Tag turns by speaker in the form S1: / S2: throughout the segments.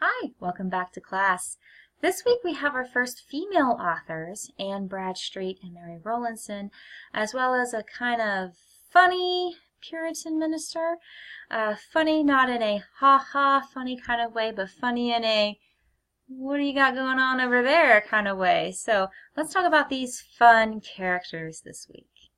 S1: Hi, welcome back to class. This week we have our first female authors, Anne Bradstreet and Mary Rowlandson, as well as a kind of funny Puritan minister. Funny not in a ha-ha funny kind of way, but funny in a what do you got going on over there kind of way. So let's talk about these fun characters this week.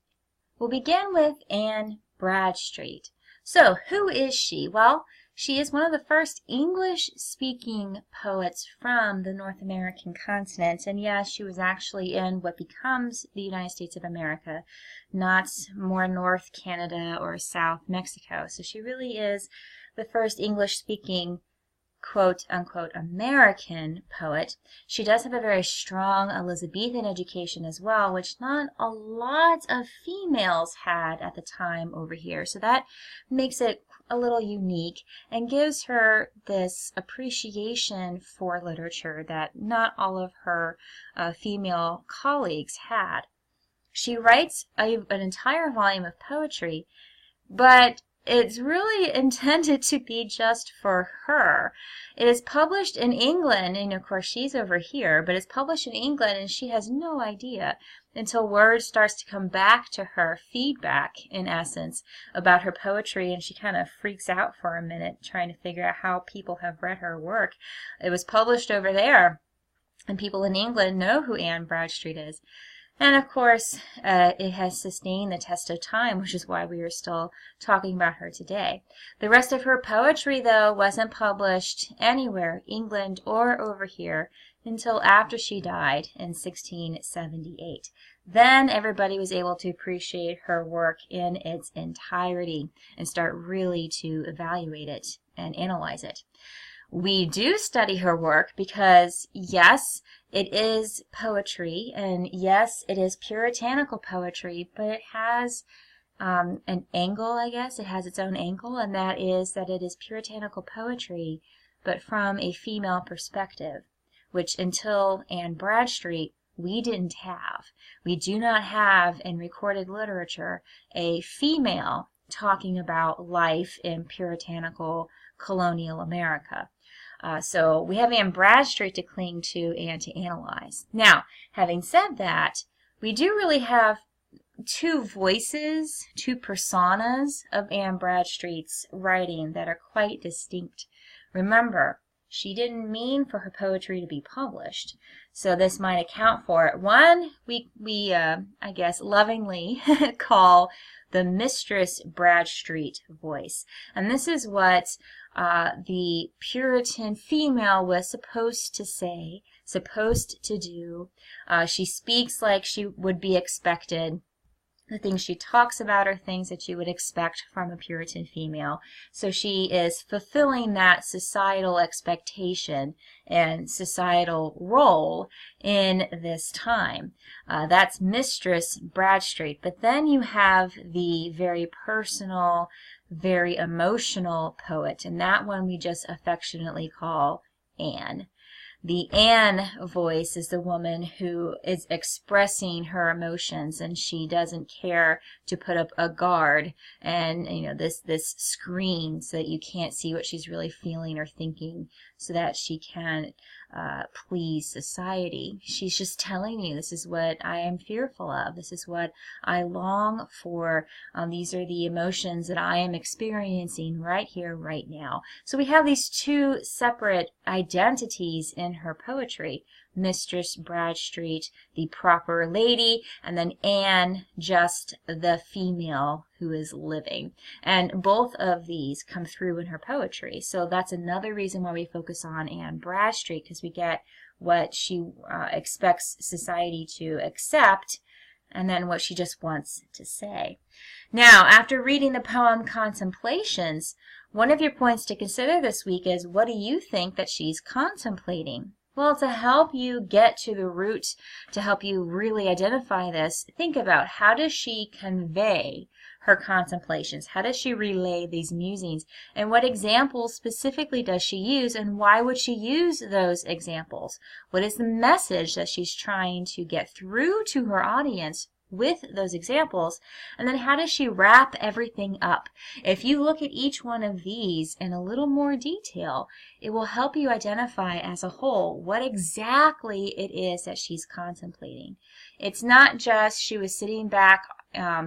S1: We'll begin with Anne Bradstreet. So who is she? Well, she is one of the first English-speaking poets from the North American continent. And yes, she was actually in what becomes the United States of America, not more North Canada or South Mexico. So she really is the first English-speaking quote-unquote American poet. She does have a very strong Elizabethan education as well, which not a lot of females had at the time over here. So that makes it a little unique and gives her this appreciation for literature that not all of her female colleagues had. She writes an entire volume of poetry, but it's really intended to be just for her. It is published in England, and of course she's over here, but it's published in England and she has no idea until word starts to come back to her, feedback in essence, about her poetry, and she kind of freaks out for a minute trying to figure out how people have read her work. It was published over there, and people in England know who Anne Bradstreet is. And of course, it has sustained the test of time, which is why we are still talking about her today. The rest of her poetry, though, wasn't published anywhere, England or over here, until after she died in 1678. Then everybody was able to appreciate her work in its entirety and start really to evaluate it and analyze it. We do study her work because, yes, it is poetry, and yes, it is puritanical poetry, but it has an angle, I guess. It has its own angle, and that is that it is puritanical poetry, but from a female perspective, which until Anne Bradstreet, we didn't have. We do not have in recorded literature a female talking about life in puritanical colonial America. So we have Anne Bradstreet to cling to and to analyze. Now, having said that, we do really have two voices, two personas of Anne Bradstreet's writing that are quite distinct. Remember, she didn't mean for her poetry to be published, so this might account for it. One, we I guess, lovingly call the Mistress Bradstreet voice, and this is what the Puritan female was supposed to say, supposed to do. She speaks like she would be expected. The things she talks about are things that you would expect from a Puritan female. So she is fulfilling that societal expectation and societal role in this time. That's Mistress Bradstreet. But then you have the very personal, very emotional poet, and that one we just affectionately call Anne. The Anne voice is the woman who is expressing her emotions, and she doesn't care to put up a guard and this screen so that you can't see what she's really feeling or thinking, so that she can please society. She's just telling you, this is what I am fearful of. This is what I long for. These are the emotions that I am experiencing right here, right now. So we have these two separate identities in her poetry. Mistress Bradstreet, the proper lady, and then Anne, just the female who is living. And both of these come through in her poetry. So that's another reason why we focus on Anne Bradstreet, because we get what she expects society to accept, and then what she just wants to say. Now, after reading the poem Contemplations, one of your points to consider this week is, what do you think that she's contemplating? Well, to help you get to the root, to help you really identify this, think about, how does she convey her contemplations? How does she relay these musings? And what examples specifically does she use, and why would she use those examples? What is the message that she's trying to get through to her audience with those examples? And then how does she wrap everything up? If you look at each one of these in a little more detail, it will help you identify as a whole what exactly it is that she's contemplating. It's not just she was sitting back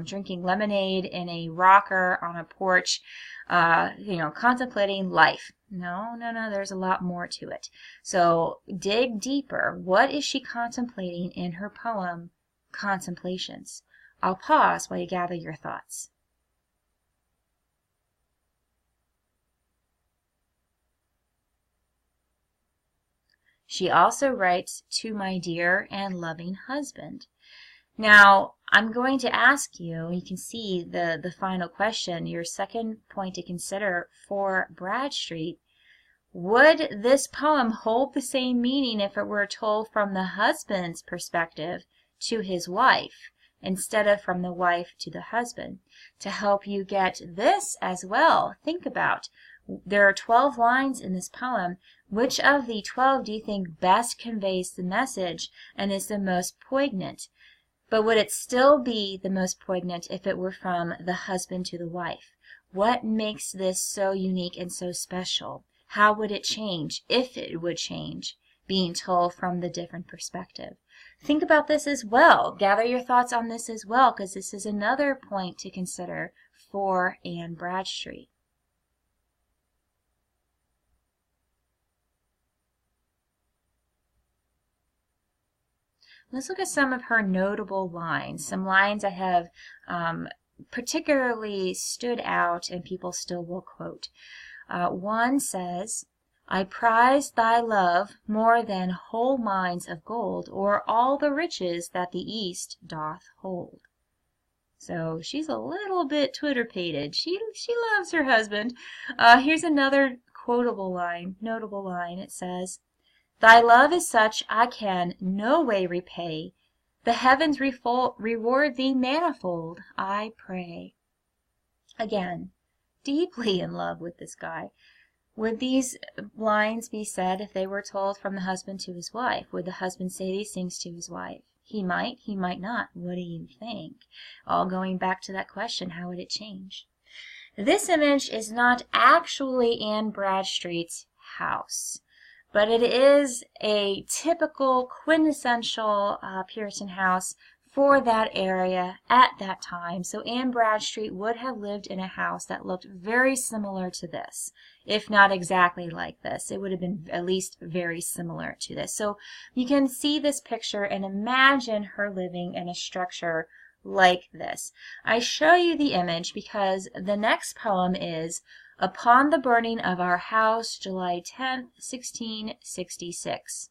S1: drinking lemonade in a rocker on a porch, contemplating life. No, there's a lot more to it. So dig deeper. What is she contemplating in her poem, Contemplations? I'll pause while you gather your thoughts. She also writes, to my dear and loving husband. Now, I'm going to ask you, you can see the final question, your second point to consider for Bradstreet. Would this poem hold the same meaning if it were told from the husband's perspective to his wife instead of from the wife to the husband? To help you get this as well, think about, there are 12 lines in this poem. Which of the 12 do you think best conveys the message and is the most poignant? But would it still be the most poignant if it were from the husband to the wife? What makes this so unique and so special? How would it change, if it would change, being told from the different perspective? Think about this as well. Gather your thoughts on this as well, because this is another point to consider for Anne Bradstreet. Let's look at some of her notable lines, some lines that have particularly stood out and people still will quote. One says, I prize thy love more than whole mines of gold, or all the riches that the East doth hold. So she's a little bit Twitter-pated. She loves her husband. Here's another quotable line, notable line. It says, thy love is such I can no way repay. The heavens reward thee manifold, I pray. Again, deeply in love with this guy. Would these lines be said if they were told from the husband to his wife? Would the husband say these things to his wife? He might not. What do you think? All going back to that question, how would it change? This image is not actually Anne Bradstreet's house, but it is a typical, quintessential Puritan house for that area at that time. So Anne Bradstreet would have lived in a house that looked very similar to this, if not exactly like this. It would have been at least very similar to this. So you can see this picture and imagine her living in a structure like this. I show you the image because the next poem is Upon the Burning of Our House, July 10th, 1666.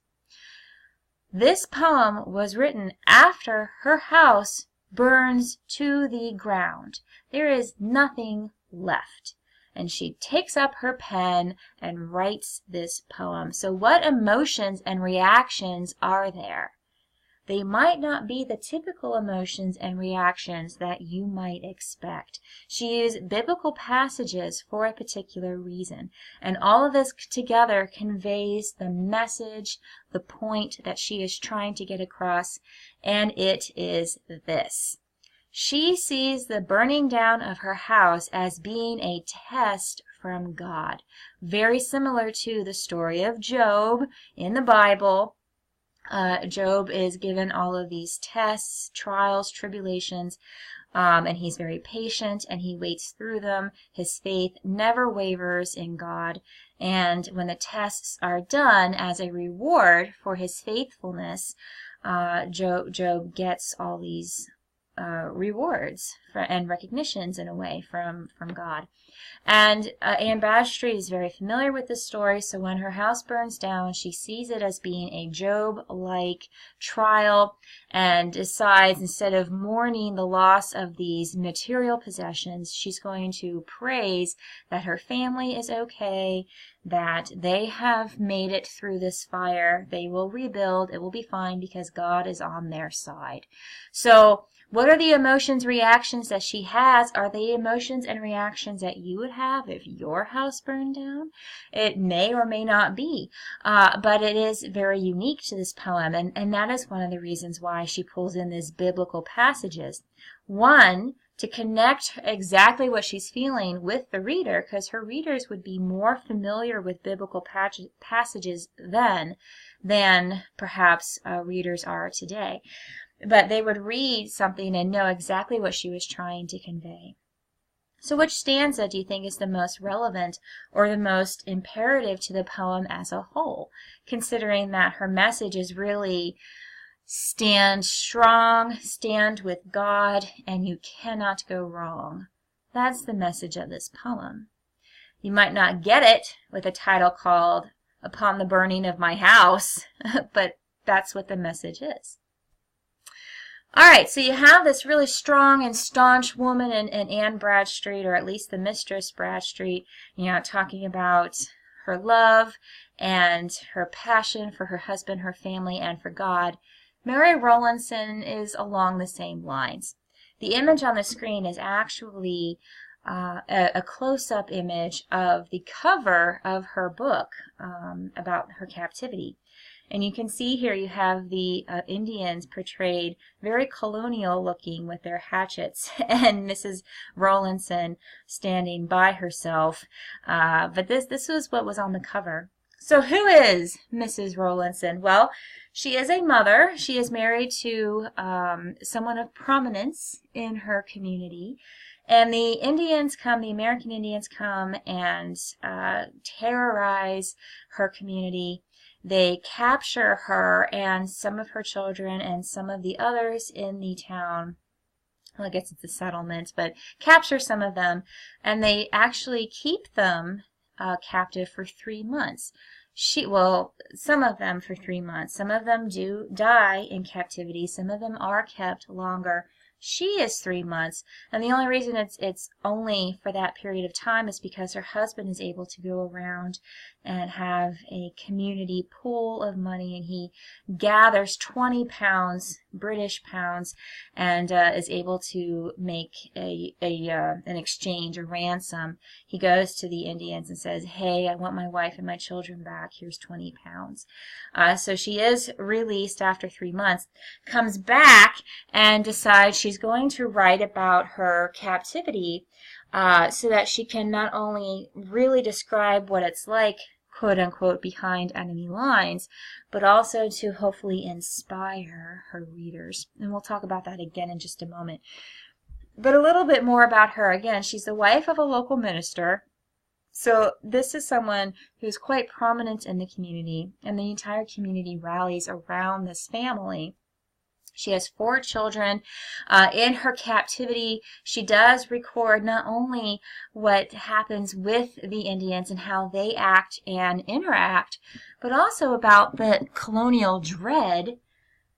S1: This poem was written after her house burns to the ground. There is nothing left. And she takes up her pen and writes this poem. So what emotions and reactions are there? They might not be the typical emotions and reactions that you might expect. She used biblical passages for a particular reason. And all of this together conveys the message, the point that she is trying to get across, and it is this. She sees the burning down of her house as being a test from God. Very similar to the story of Job in the Bible. Job is given all of these tests, trials, tribulations, and he's very patient and he waits through them. His faith never wavers in God. And when the tests are done as a reward for his faithfulness, Job gets all these rewards and recognitions in a way from God. And Anne Bradstreet is very familiar with this story, so when her house burns down, she sees it as being a Job-like trial and decides instead of mourning the loss of these material possessions, she's going to praise that her family is okay, that they have made it through this fire. They will rebuild. It will be fine because God is on their side. So what are the emotions, reactions that she has? Are they emotions and reactions that you would have if your house burned down? It may or may not be, but it is very unique to this poem, and that is one of the reasons why she pulls in these biblical passages. One, to connect exactly what she's feeling with the reader, because her readers would be more familiar with biblical passages then than perhaps readers are today. But they would read something and know exactly what she was trying to convey. So which stanza do you think is the most relevant or the most imperative to the poem as a whole, considering that her message is really stand strong, stand with God, and you cannot go wrong? That's the message of this poem. You might not get it with a title called Upon the Burning of My House, but that's what the message is. All right, so you have this really strong and staunch woman in Anne Bradstreet, or at least the Mistress Bradstreet, talking about her love and her passion for her husband, her family, and for God. Mary Rowlandson is along the same lines. The image on the screen is actually a close-up image of the cover of her book about her captivity. And you can see here you have the Indians portrayed very colonial looking with their hatchets, and Mrs. Rowlandson standing by herself. But this was what was on the cover. So who is Mrs. Rowlandson? Well, she is a mother. She is married to someone of prominence in her community. And the American Indians come and terrorize her community. They capture her and some of her children and some of the others in the town. Well, I guess it's a settlement, but capture some of them, and they actually keep them captive for 3 months. Some of them for 3 months. Some of them do die in captivity. Some of them are kept longer. She is 3 months, and the only reason it's only for that period of time is because her husband is able to go around and have a community pool of money, and he gathers 20 pounds, British pounds, and is able to make an exchange, a ransom. He goes to the Indians and says, "Hey, I want my wife and my children back. Here's 20 pounds." So she is released after 3 months, comes back and decides she's going to write about her captivity so that she can not only really describe what it's like, quote unquote, behind enemy lines, but also to hopefully inspire her readers. And we'll talk about that again in just a moment. But a little bit more about her. Again, she's the wife of a local minister. So this is someone who's quite prominent in the community, and the entire community rallies around this family. She has 4 children. In her captivity, she does record not only what happens with the Indians and how they act and interact, but also about the colonial dread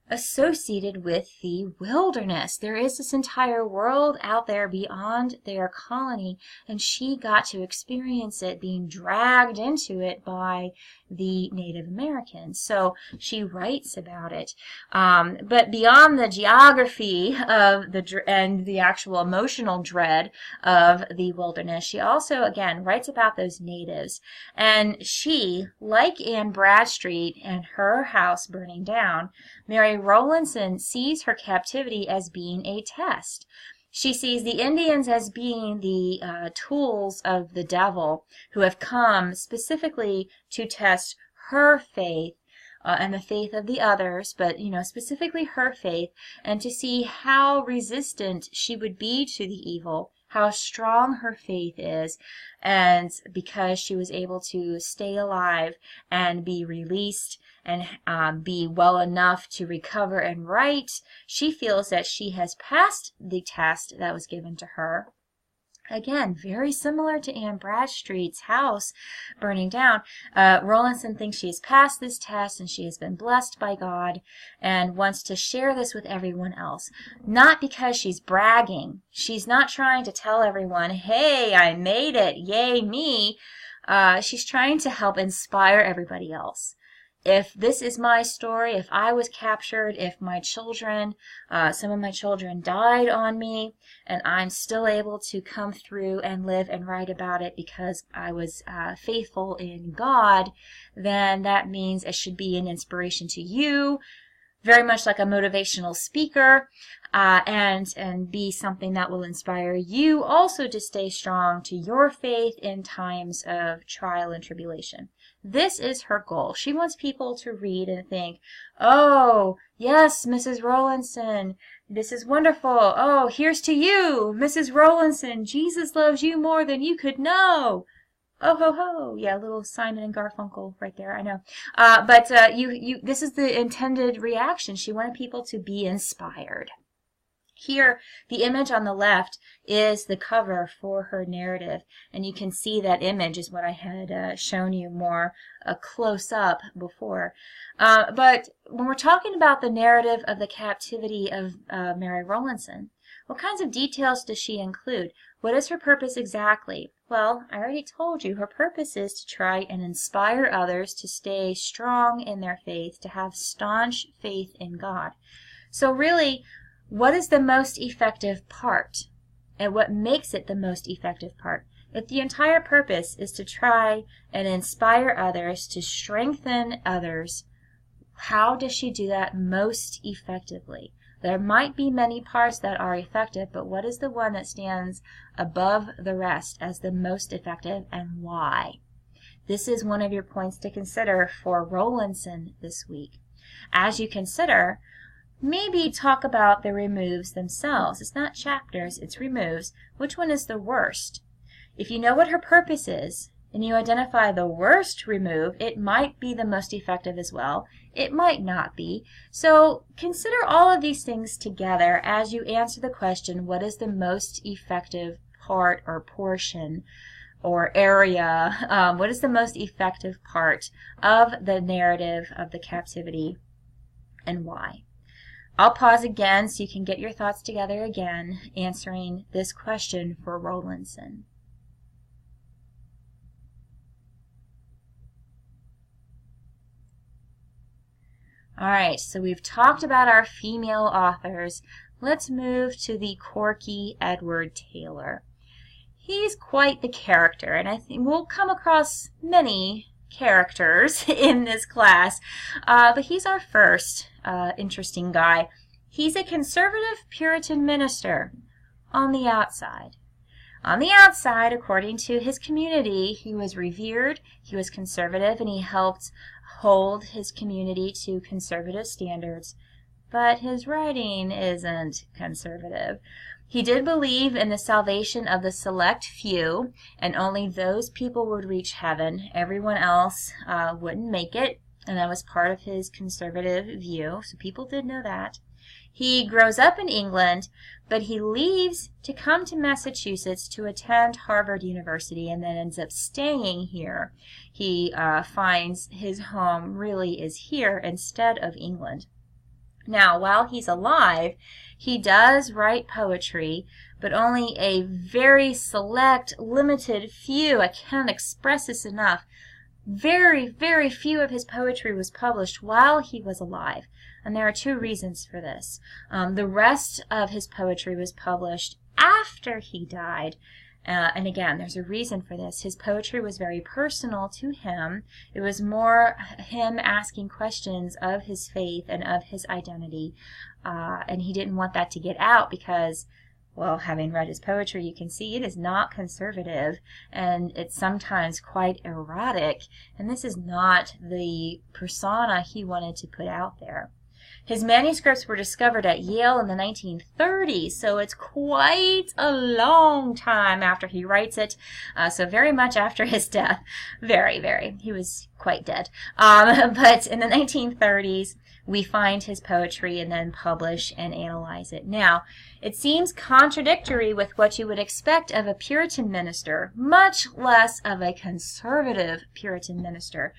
S1: associated with the wilderness. There is this entire world out there beyond their colony, and she got to experience it, being dragged into it by the Native Americans. So she writes about it. But beyond the geography of and the actual emotional dread of the wilderness, she also, again, writes about those natives. And she, like Anne Bradstreet and her house burning down, Mary Rowlandson sees her captivity as being a test. She sees the Indians as being the tools of the devil who have come specifically to test her faith and the faith of the others, but specifically her faith, and to see how resistant she would be to the evil, how strong her faith is, and because she was able to stay alive and be released and be well enough to recover and write, she feels that she has passed the test that was given to her. Again, very similar to Anne Bradstreet's house burning down. Rowlandson thinks she has passed this test and she has been blessed by God and wants to share this with everyone else. Not because she's bragging. She's not trying to tell everyone, "Hey, I made it, yay me." She's trying to help inspire everybody else. If this is my story, if I was captured, if my children, some of my children died on me, and I'm still able to come through and live and write about it because I was faithful in God, then that means it should be an inspiration to you, very much like a motivational speaker, and be something that will inspire you also to stay strong to your faith in times of trial and tribulation. This is her goal. She wants people to read and think, oh, yes, Mrs. Rowlandson, this is wonderful. Oh, here's to you, Mrs. Rowlandson. Jesus loves you more than you could know. Oh, ho, ho. Yeah, little Simon and Garfunkel right there, I know. But this is the intended reaction. She wanted people to be inspired. Here, the image on the left is the cover for her narrative, and you can see that image is what I had shown you more close up before. But when we're talking about the narrative of the captivity of Mary Rowlandson, what kinds of details does she include? What is her purpose exactly? Well, I already told you her purpose is to try and inspire others to stay strong in their faith, to have staunch faith in God. So really, what is the most effective part? And what makes it the most effective part? If the entire purpose is to try and inspire others, to strengthen others, how does she do that most effectively? There might be many parts that are effective, but what is the one that stands above the rest as the most effective, and why? This is one of your points to consider for Rowlandson this week. As you consider, maybe talk about the removes themselves. It's not chapters, it's removes. Which one is the worst? If you know what her purpose is, and you identify the worst remove, it might be the most effective as well. It might not be. So consider all of these things together as you answer the question, what is the most effective part or portion or area? What is the most effective part of the narrative of the captivity, and why? I'll pause again so you can get your thoughts together again, answering this question for Rowlandson. All right, so we've talked about our female authors. Let's move to the quirky Edward Taylor. He's quite the character, and I think we'll come across many characters in this class, but he's our first interesting guy. He's a conservative Puritan minister on the outside. On the outside, according to his community, he was revered, he was conservative, and he helped hold his community to conservative standards, but his writing isn't conservative. He did believe in the salvation of the select few, and only those people would reach heaven. Everyone else wouldn't make it, and that was part of his conservative view, so people did know that. He grows up in England, but he leaves to come to Massachusetts to attend Harvard University and then ends up staying here. He finds his home really is here instead of England. Now, while he's alive, he does write poetry, but only a very select, limited few. I can't express this enough. Very, very few of his poetry was published while he was alive, and there are two reasons for this. The rest of his poetry was published after he died, and again, there's a reason for this. His poetry was very personal to him. It was more him asking questions of his faith and of his identity, and he didn't want that to get out because, well, having read his poetry, you can see it is not conservative, and it's sometimes quite erotic, and this is not the persona he wanted to put out there. His manuscripts were discovered at Yale in the 1930s, so it's quite a long time after he writes it, so very much after his death. Very, very. He was quite dead. But in the 1930s, we find his poetry and then publish and analyze it. Now, it seems contradictory with what you would expect of a Puritan minister, much less of a conservative Puritan minister.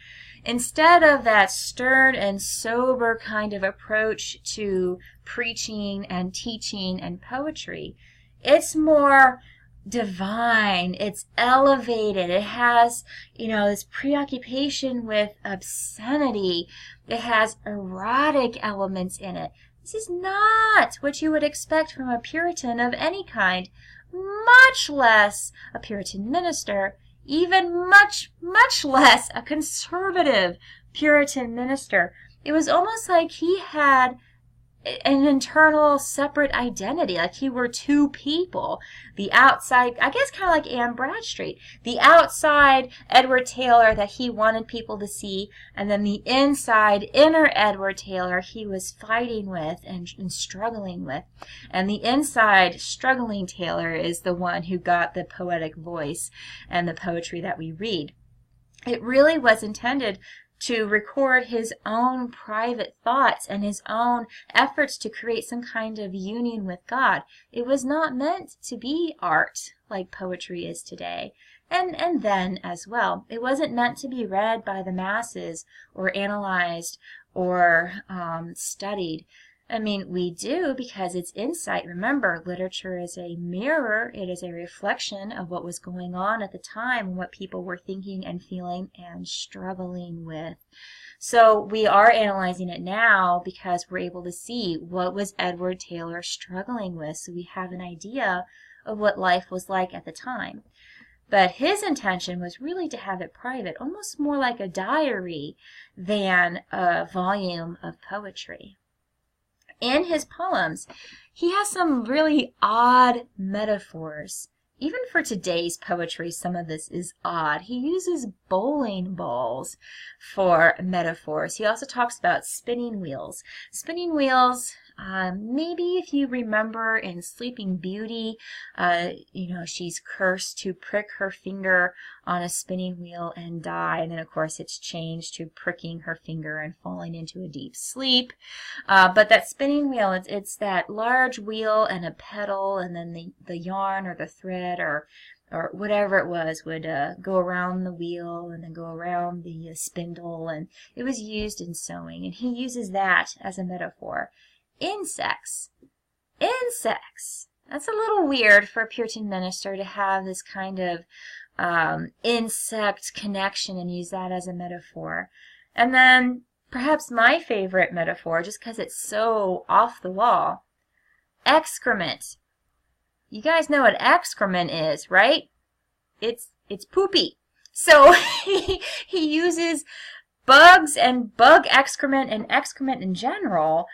S1: Instead of that stern and sober kind of approach to preaching and teaching and poetry, it's more divine, it's elevated, it has, this preoccupation with obscenity, it has erotic elements in it. This is not what you would expect from a Puritan of any kind, much less a Puritan minister, even much, much less a conservative Puritan minister. It was almost like he had an internal separate identity, like he were two people. The outside, I guess kind of like Anne Bradstreet, the outside Edward Taylor that he wanted people to see, and then the inside inner Edward Taylor he was fighting with and struggling with. And the inside struggling Taylor is the one who got the poetic voice and the poetry that we read. It really was intended to record his own private thoughts and his own efforts to create some kind of union with God. It was not meant to be art like poetry is today. And then as well, it wasn't meant to be read by the masses or analyzed or studied. I mean, we do because it's insight. Remember, literature is a mirror. It is a reflection of what was going on at the time and what people were thinking and feeling and struggling with. So we are analyzing it now because we're able to see what was Edward Taylor struggling with. So we have an idea of what life was like at the time. But his intention was really to have it private, almost more like a diary than a volume of poetry. In his poems, he has some really odd metaphors. Even for today's poetry, some of this is odd. He uses bowling balls for metaphors. He also talks about spinning wheels. Spinning wheels, maybe if you remember in Sleeping Beauty, she's cursed to prick her finger on a spinning wheel and die. And then, of course, it's changed to pricking her finger and falling into a deep sleep. But that spinning wheel, it's that large wheel and a pedal, and then the yarn or the thread or whatever it was would go around the wheel and then go around the spindle. And it was used in sewing. And he uses that as a metaphor. Insects. That's a little weird for a Puritan minister to have this kind of insect connection and use that as a metaphor. And then perhaps my favorite metaphor, just because it's so off the wall, excrement. You guys know what excrement is, right? It's poopy. So he uses bugs and bug excrement and excrement in general,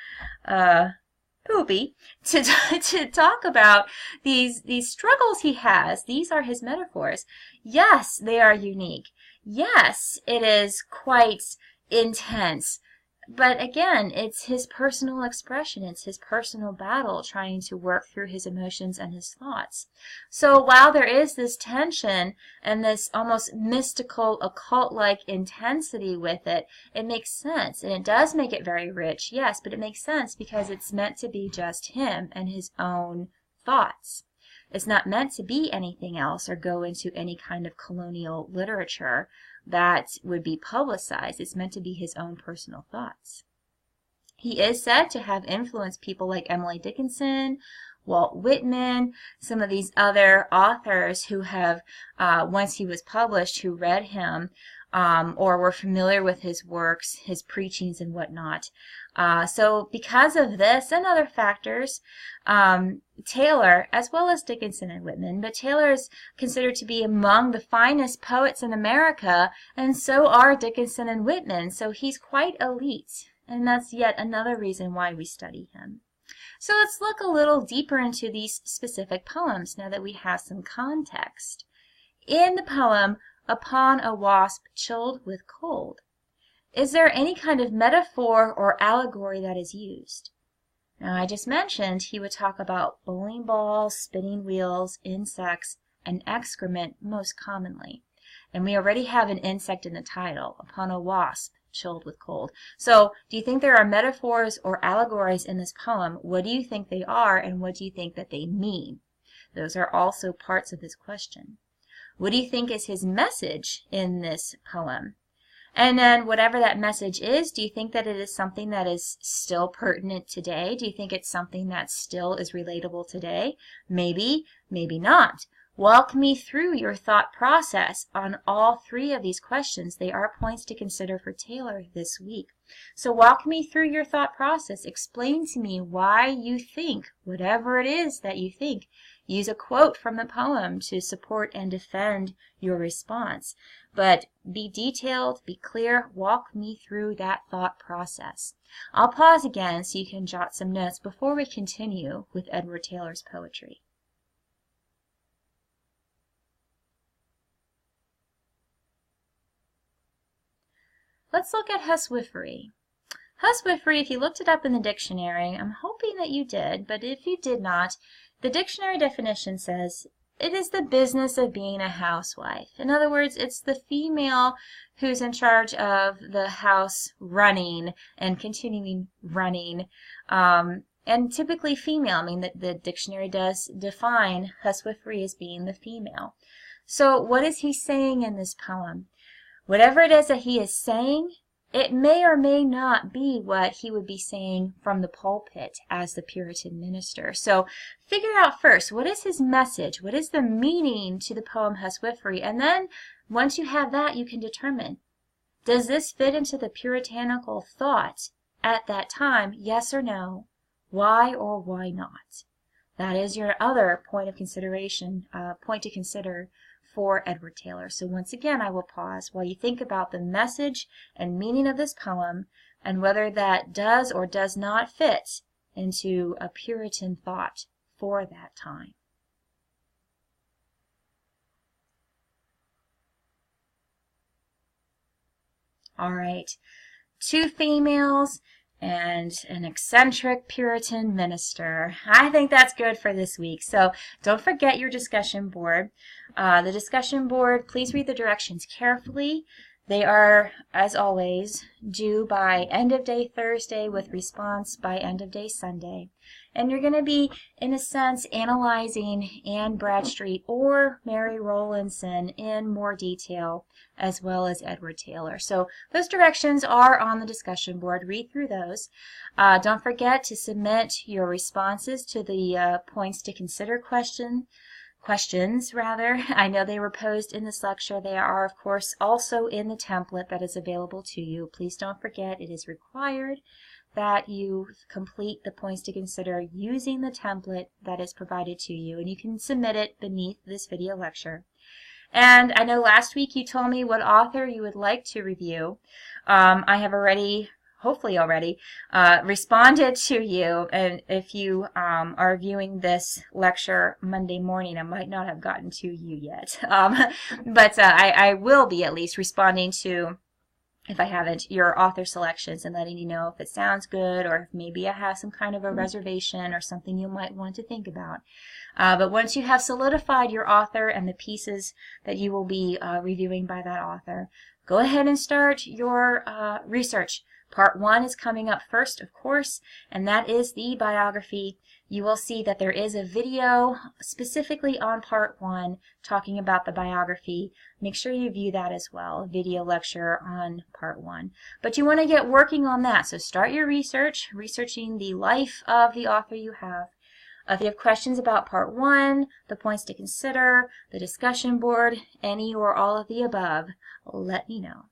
S1: poopy, to talk about these struggles he has. These are his metaphors. Yes, they are unique. Yes, it is quite intense. But again, it's his personal expression. It's his personal battle trying to work through his emotions and his thoughts. So while there is this tension and this almost mystical, occult-like intensity with it, it makes sense. And it does make it very rich, yes, but it makes sense because it's meant to be just him and his own thoughts. It's not meant to be anything else or go into any kind of colonial literature that would be publicized. It's meant to be his own personal thoughts. He is said to have influenced people like Emily Dickinson, Walt Whitman, some of these other authors who have, once he was published, who read him or were familiar with his works, his preachings and whatnot. So because of this and other factors, Taylor, as well as Dickinson and Whitman, but Taylor is considered to be among the finest poets in America, and so are Dickinson and Whitman, so he's quite elite, and that's yet another reason why we study him. So let's look a little deeper into these specific poems now that we have some context. In the poem, Upon a Wasp Chilled with Cold, is there any kind of metaphor or allegory that is used? Now, I just mentioned he would talk about bowling balls, spinning wheels, insects, and excrement most commonly. And we already have an insect in the title, Upon a Wasp Chilled with Cold. So, do you think there are metaphors or allegories in this poem? What do you think they are, and what do you think that they mean? Those are also parts of this question. What do you think is his message in this poem? And then whatever that message is, do you think that it is something that is still pertinent today? Do you think it's something that still is relatable today? Maybe, maybe not. Walk me through your thought process on all three of these questions. They are points to consider for Taylor this week. So walk me through your thought process. Explain to me why you think whatever it is that you think. Use a quote from the poem to support and defend your response. But be detailed, be clear, walk me through that thought process. I'll pause again so you can jot some notes before we continue with Edward Taylor's poetry. Let's look at huswifery. Huswifery, if you looked it up in the dictionary, I'm hoping that you did, but if you did not, the dictionary definition says it is the business of being a housewife. In other words, it's the female who's in charge of the house running and continuing running, and typically female. I mean, the dictionary does define huswifery as being the female. So what is he saying in this poem? Whatever it is that he is saying, it may or may not be what he would be saying from the pulpit as the Puritan minister. So figure out first, what is his message? What is the meaning to the poem Huswifery? And then once you have that, you can determine, does this fit into the puritanical thought at that time? Yes or no? Why or why not? That is your other point of consideration, point to consider for Edward Taylor. So once again, I will pause while you think about the message and meaning of this poem and whether that does or does not fit into a Puritan thought for that time. All right, two females and an eccentric Puritan minister. I think that's good for this week. So don't forget your discussion board. The discussion board, please read the directions carefully. They are, as always, due by end of day Thursday with response by end of day Sunday. And you're going to be, in a sense, analyzing Anne Bradstreet or Mary Rowlandson in more detail, as well as Edward Taylor. So those directions are on the discussion board. Read through those. Don't forget to submit your responses to the points to consider questions. I know they were posed in this lecture. They are, of course, also in the template that is available to you. Please don't forget, it is required that you complete the points to consider using the template that is provided to you, and you can submit it beneath this video lecture. And I know last week you told me what author you would like to review. I have already, hopefully already, responded to you, and if you are viewing this lecture Monday morning, I might not have gotten to you yet. But I will be at least responding to, if I haven't, your author selections and letting you know if it sounds good or if maybe I have some kind of a reservation or something you might want to think about. But once you have solidified your author and the pieces that you will be reviewing by that author, go ahead and start your research. Part 1 is coming up first, of course, and that is the biography. You will see that there is a video specifically on Part 1 talking about the biography. Make sure you view that as well, a video lecture on Part 1. But you want to get working on that, so start your research, researching the life of the author you have. If you have questions about Part 1, the points to consider, the discussion board, any or all of the above, let me know.